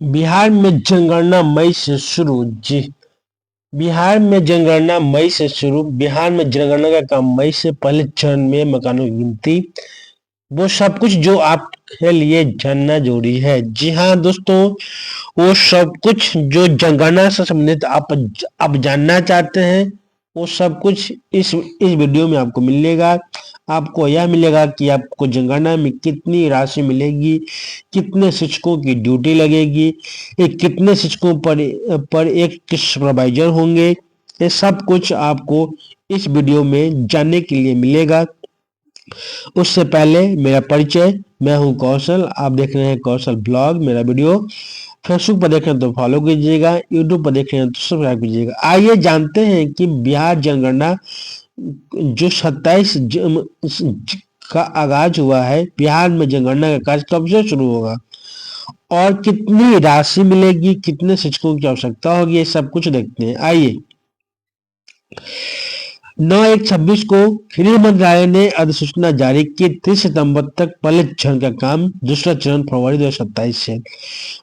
बिहार में जनगणना मई से शुरू। जी, बिहार में जनगणना मई से शुरू। बिहार में जनगणना का काम मई से पहले चरण में मकानों की गिनती, वो सब कुछ जो आपके लिए जानना जरूरी है। जी हाँ दोस्तों, वो सब कुछ जो जनगणना से संबंधित आप जानना चाहते हैं, वो सब कुछ इस वीडियो में आपको मिलेगा। आपको यह मिलेगा कि आपको जनगणना में कितनी राशि मिलेगी, कितने शिक्षकों की ड्यूटी लगेगी, कितने शिक्षकों पर एक सुपरवाइजर होंगे। ये सब कुछ आपको इस वीडियो में जानने के लिए मिलेगा। उससे पहले मेरा परिचय, मैं हूं कौशल, आप देख रहे हैं कौशल ब्लॉग। मेरा वीडियो फेसबुक पर देख रहे हैं तो फॉलो कीजिएगा, यूट्यूब पर देख रहे हैं तो सब्सक्राइब कीजिएगा। आइए जानते हैं कि बिहार जनगणना जो 27 का आगाज हुआ है, बिहार में जनगणना का कार्य कब से शुरू होगा और कितनी राशि मिलेगी, कितने शिक्षकों की आवश्यकता होगी, ये सब कुछ देखते हैं। आइए, 9/1/26 को गृह मंत्रालय ने अधिसूचना जारी की। 30 सितंबर तक पहले चरण का काम, दूसरा चरण फरवरी 2027 से।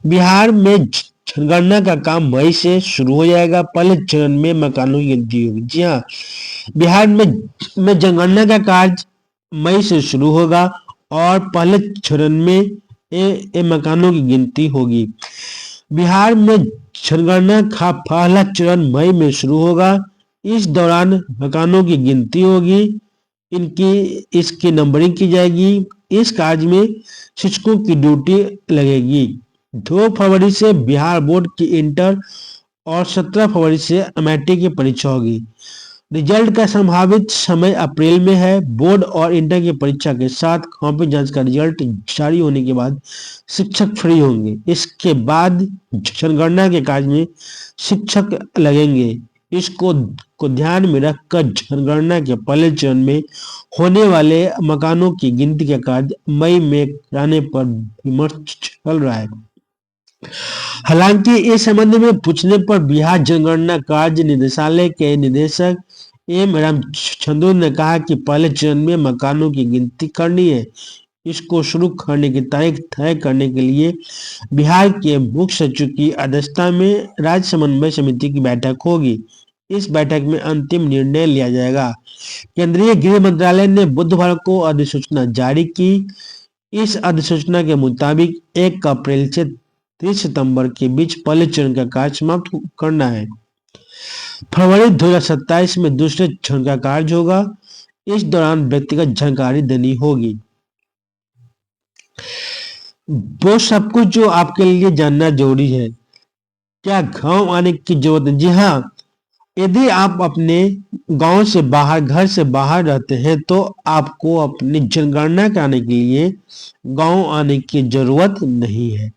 बिहार में जनगणना का काम मई से शुरू हो जाएगा। पहले चरण में मकानों की गिनती होगी। जी हाँ, बिहार में जनगणना का कार्य मई से शुरू होगा और पहले चरण में ये मकानों की गिनती होगी। बिहार में जनगणना का पहला चरण मई में शुरू होगा। इस दौरान मकानों की गिनती होगी, इसकी नंबरिंग की जाएगी। इस कार्य में शिक्षकों की ड्यूटी लगेगी। 2 फरवरी से बिहार बोर्ड की इंटर और 17 फरवरी से एमआईटी की परीक्षा होगी। रिजल्ट का संभावित समय अप्रैल में है। बोर्ड और इंटर की परीक्षा के साथ कॉपी जांच का रिजल्ट जारी होने के बाद शिक्षक फ्री होंगे। इसके बाद जनगणना के कार्य में शिक्षक लगेंगे। इसको को ध्यान में रखकर जनगणना के पहले चरण में होने वाले मकानों की गिनती का कार्य मई में कराने पर विमर्श चल रहा है। हालांकि इस संबंध में पूछने पर बिहार जनगणना कार्य निदेशालय के निदेशक एम रामचंद्र ने कहा कि पहले चरण में मकानों की गिनती करनी है। इसको शुरू करने की तारीख तय करने के लिए बिहार के मुख्य सचिव की अध्यक्षता में राज्य समन्वय समिति की बैठक होगी। इस बैठक में अंतिम निर्णय लिया जाएगा। केंद्रीय गृह मंत्रालय ने बुधवार को अधिसूचना जारी की। इस अधिसूचना के मुताबिक 1 अप्रैल से 30 सितंबर के बीच पहले चरण का कार्य समाप्त करना है। फरवरी 2027 में दूसरे चरण का कार्य होगा। इस दौरान व्यक्तिगत जानकारी देनी होगी। वो सब कुछ जो आपके लिए जानना जरूरी है। क्या गांव आने की जरूरत है? जी हाँ, यदि आप अपने गांव से बाहर, घर से बाहर रहते हैं तो आपको अपनी जनगणना कराने के लिए गांव आने की जरूरत नहीं है।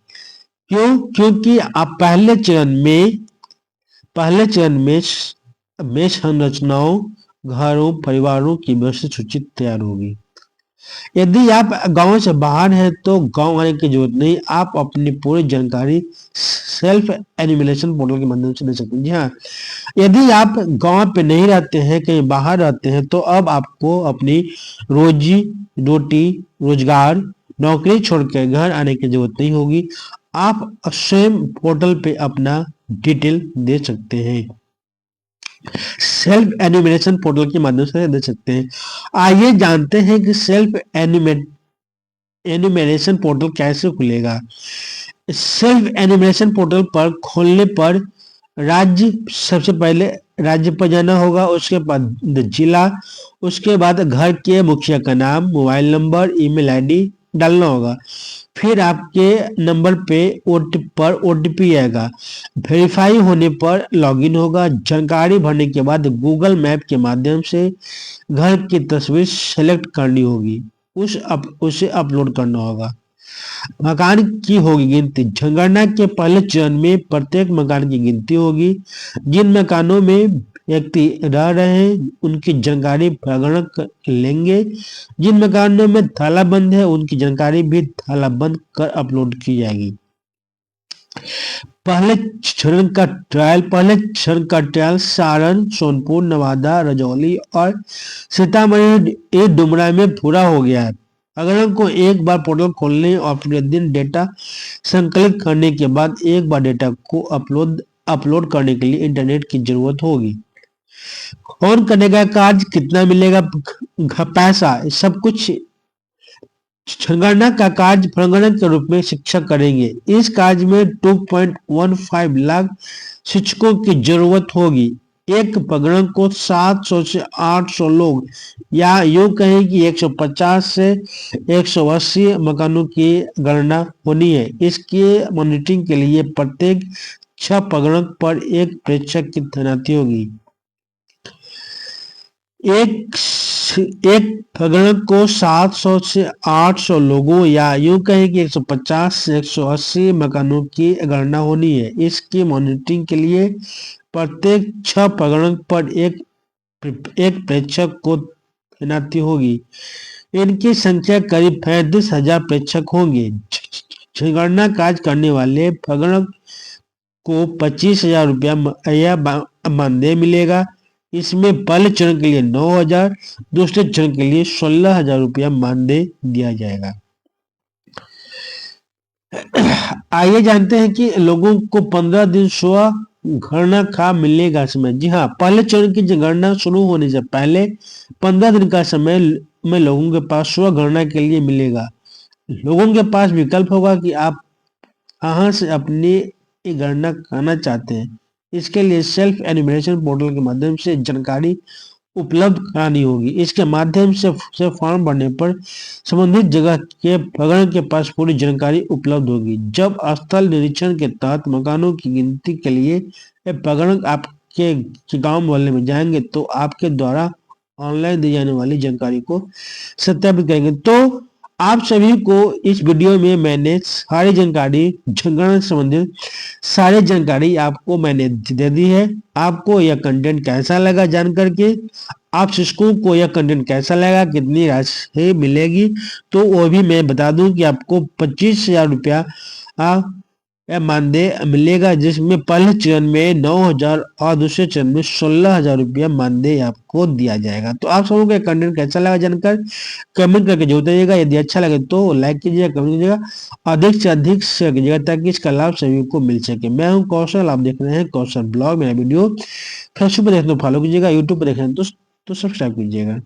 क्यों? क्योंकि आप पहले चरण में संरचनाओं, घरों, परिवारों की व्यवस्थित सूची तैयार होगी। यदि आप गांव से बाहर हैं तो गांव आने की जरूरत नहीं। आप अपनी पूरी जानकारी सेल्फ एन्यूमरेशन पोर्टल के माध्यम से दे सकते हैं। जी हाँ, यदि आप गांव पे नहीं रहते हैं, कहीं बाहर रहते हैं, तो अब आपको अपनी रोजी रोटी, रोजगार, नौकरी छोड़कर घर आने की जरूरत नहीं होगी। आप स्वयं पोर्टल पे अपना डिटेल दे सकते हैं, सेल्फ एन्यूमरेशन पोर्टल के माध्यम से दे सकते हैं। आइए जानते हैं कि सेल्फ एन्यूमरेशन पोर्टल कैसे खुलेगा। सेल्फ एन्यूमरेशन पोर्टल पर खोलने पर सबसे पहले राज्य पर जाना होगा, उसके बाद जिला, उसके बाद घर के मुखिया का नाम, मोबाइल नंबर, ईमेल आईडी डालना होगा। फिर आपके नंबर पे ओटीपी आएगा। वेरीफाई होने पर लॉगिन होगा। जानकारी भरने के बाद गूगल मैप के माध्यम से घर की तस्वीर सेलेक्ट करनी होगी, उसे अपलोड करना होगा। मकान की होगी गिनती। जनगणना के पहले चरण में प्रत्येक मकान की गिनती होगी। जिन मकानों में व्यक्ति रह रहे हैं उनकी जानकारी प्रगणक लेंगे। जिन मकानों में तालाबंद है उनकी जानकारी भी तालाबंद कर अपलोड की जाएगी। पहले चरण का ट्रायल सारण, सोनपुर, नवादा, रजौली और सीतामढ़ी डुमरा में पूरा हो गया है। प्रकरण को एक बार पोर्टल खोलने और प्रतिदिन डेटा संकलित करने के बाद एक बार डेटा को अपलोड करने के लिए इंटरनेट की जरूरत होगी। कौन करेगा कार्य, कितना मिलेगा पैसा, सब कुछ जनगणना का कार्य प्रगणक के रूप में शिक्षक करेंगे। इस कार्य में 2.15 लाख शिक्षकों की जरूरत होगी। एक प्रगणक को 700 से 800 लोग या यूं कहें कि 150 से 180 मकानों की गणना होनी है। इसके मॉनिटरिंग के लिए प्रत्येक 6 प्रगणक पर एक प्रेक्षक की तैनाती होगी। एक प्रगणक को 700 से 800 लोगों या यूं कहें कि 150 से 180 मकानों की गणना होनी है। इसकी मॉनिटरिंग के लिए प्रत्येक 6 प्रगणक पर एक प्रेक्षक को तैनाती होगी। इनकी संख्या करीब 35,000 प्रेक्षक होंगे। जनगणना कार्य करने वाले प्रगणक को 25,000 रुपया मानदेय मिलेगा। इसमें पहले चरण के लिए 9,000, दूसरे चरण के लिए 16,000 रुपया मानदेय दिया जाएगा। आइए जानते हैं कि लोगों को 15 दिन स्व गणना का मिलेगा समय। जी हाँ, पहले चरण की गणना शुरू होने से पहले 15 दिन का समय में लोगों के पास स्व गणना के लिए मिलेगा। लोगों के पास विकल्प होगा कि आप कहाँ से अपनी गणना करना चाहते हैं। इसके लिए सेल्फ एन्यूमरेशन पोर्टल के माध्यम से जानकारी उपलब्ध करानी होगी। इसके माध्यम से फॉर्म भरने पर संबंधित जगह के प्रगणक के पास पूरी जानकारी उपलब्ध होगी। जब स्थल निरीक्षण के तहत मकानों की गिनती के लिए प्रगणक आपके गांव मोहल्ले में जाएंगे तो आपके द्वारा ऑनलाइन दी जाने वाली जानकारी को सत्यापित करेंगे। तो आप सभी को इस वीडियो में मैंने सारी जानकारी जनगणना से संबंधित सारी जानकारी आपको मैंने दे दी है। आपको यह कंटेंट कैसा लगा जान करके, आप शिक्षकों को यह कंटेंट कैसा लगा, कितनी राशि मिलेगी, तो वो भी मैं बता दूं कि आपको 25,000 रुपया मानदेय मिलेगा, जिसमें पहले चरण में 9,000 और दूसरे चरण में 16,000 रुपया मानदेय आपको दिया जाएगा। तो आप सबों का कंटेंट कैसा लगा जानकर कमेंट करके जरूर बताइएगा। यदि अच्छा लगे तो लाइक कीजिएगा, कमेंट कीजिएगा, अधिक से अधिक शेयर कीजिएगा ताकि इसका लाभ सभी को मिल सके। मैं हूं कौशल, आप देख रहे हैं कौशल ब्लॉग। मेरा वीडियो फेसबुक पर देखना तो फॉलो कीजिएगा, यूट्यूब पर देख रहे हैं तो सब्सक्राइब कीजिएगा।